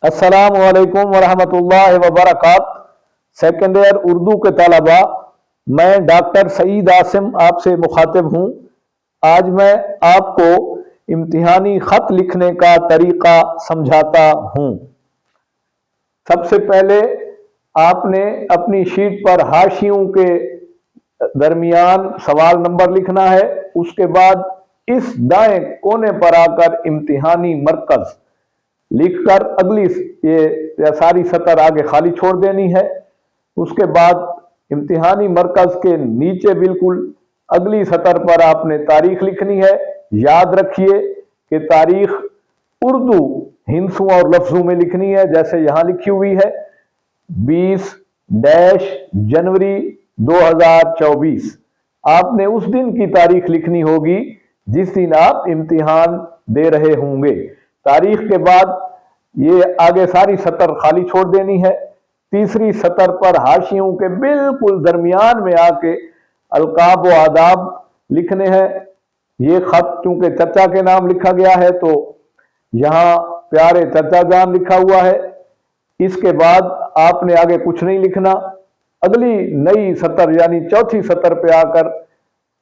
अस्सलाम वालेकुम वरहमतुल्लाहि वबरकात। सेकेंड ईयर उर्दू के तलबा, मैं डॉक्टर सईद आसिम आपसे मुखातिब हूँ। आज मैं आपको इम्तिहानी ख़त लिखने का तरीक़ा समझाता हूँ। सबसे पहले आपने अपनी शीट पर हाशियों के दरमियान सवाल नंबर लिखना है। उसके बाद इस दाएं कोने पर आकर इम्तिहानी मरकज़ लिखकर अगली ये सारी सतर आगे खाली छोड़ देनी है। उसके बाद इम्तिहानी मरकज़ के नीचे बिल्कुल अगली सतर पर आपने तारीख लिखनी है। याद रखिए कि तारीख उर्दू हिंसों और लफ्ज़ों में लिखनी है, जैसे यहाँ लिखी हुई है 20 जनवरी 2024। आपने उस दिन की तारीख लिखनी होगी जिस दिन आप इम्तिहान दे रहे होंगे। तारीख के बाद ये आगे सारी सतर खाली छोड़ देनी है। तीसरी सतर पर हाशियों के बिल्कुल दरमियान में आके अलकाब व आदाब लिखने हैं। ये खत चूंकि चचा के नाम लिखा गया है तो यहाँ प्यारे चचा जान लिखा हुआ है। इसके बाद आपने आगे कुछ नहीं लिखना। अगली नई सतर यानी चौथी सतर पे आकर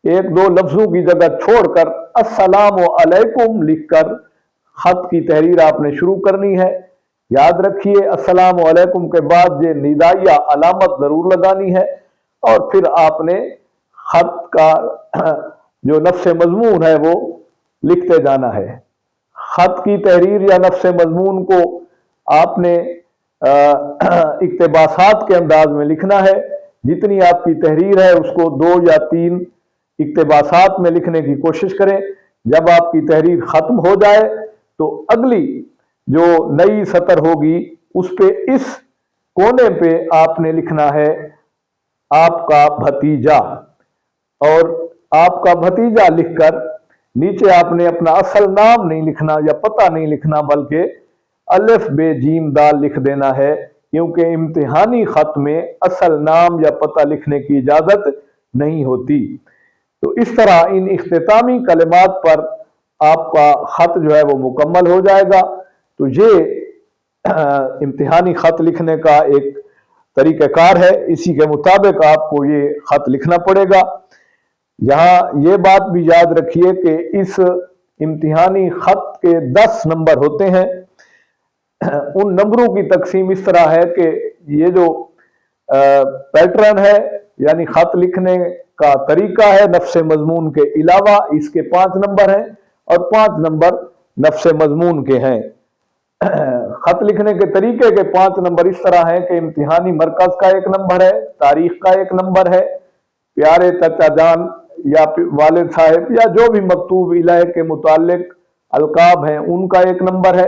एक दो लफ्जों की जगह छोड़कर अस्सलामु अलैकुम लिखकर खत की तहरीर आपने शुरू करनी है। याद रखिए अस्सलामु अलैकुम के बाद ये निदाइया अलामत जरूर लगानी है और फिर आपने खत का जो नफ्स मजमून है वो लिखते जाना है। खत की तहरीर या नफ्स मजमून को आपने इक्तबासात के अंदाज में लिखना है। जितनी आपकी तहरीर है उसको 2 या 3 इक्तबासात में लिखने की कोशिश करें। जब आपकी तहरीर खत्म हो जाए तो अगली जो नई सतर होगी उस पे इस कोने पे आपने लिखना है आपका भतीजा, और आपका भतीजा लिखकर नीचे आपने अपना असल नाम नहीं लिखना या पता नहीं लिखना, बल्कि अलिफ बे जीम दाल लिख देना है, क्योंकि इम्तिहानी खत में असल नाम या पता लिखने की इजाजत नहीं होती। तो इस तरह इन इख्तितामी कलिमात पर आपका खत जो है वो मुकम्मल हो जाएगा। तो ये इम्तिहानी खत लिखने का एक तरीक़ाकार है। इसी के मुताबिक आपको ये खत लिखना पड़ेगा। यहाँ ये बात भी याद रखिए कि इस इम्तिहानी खत के 10 नंबर होते हैं। उन नंबरों की तकसीम इस तरह है कि ये जो पैटर्न है यानी खत लिखने का तरीका है, नफ्स मजमून के अलावा इसके 5 नंबर हैं और 5 नंबर नफ्स मजमून के हैं। खत लिखने के तरीके के 5 नंबर इस तरह हैं कि इम्तिहानी मरकज का 1 नंबर है, तारीख का 1 नंबर है, प्यारे चचा जान या वालिद साहब या जो भी मकतूब इलाहे के मुतालिक अलकाब हैं उनका 1 नंबर है,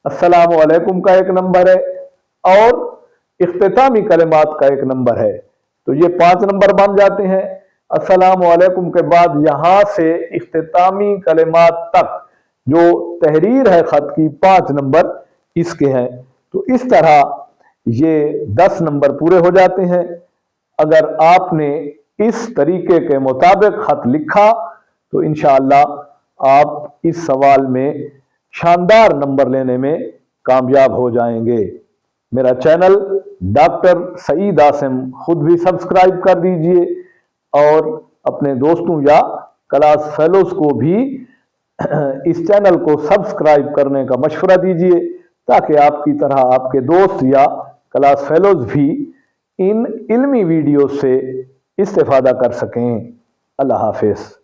अस्सलामु अलैकुम का 1 नंबर है और इख्तितामी कलिमात का 1 नंबर है। तो ये 5 नंबर बन जाते हैं। अस्सलामु अलैकुम के बाद यहाँ से इख्तितामी कलिमात तक जो तहरीर है खत की 5 नंबर इसके हैं। तो इस तरह ये 10 नंबर पूरे हो जाते हैं। अगर आपने इस तरीके के मुताबिक खत लिखा तो इंशाअल्लाह आप इस सवाल में शानदार नंबर लेने में कामयाब हो जाएंगे। मेरा चैनल डॉक्टर सईद आसिम खुद भी सब्सक्राइब कर दीजिए और अपने दोस्तों या क्लास फेलोज को भी इस चैनल को सब्सक्राइब करने का मशवरा दीजिए, ताकि आपकी तरह आपके दोस्त या क्लास फेलोज भी इन इल्मी वीडियो से इस्तेफादा कर सकें। अल्लाह हाफिज़।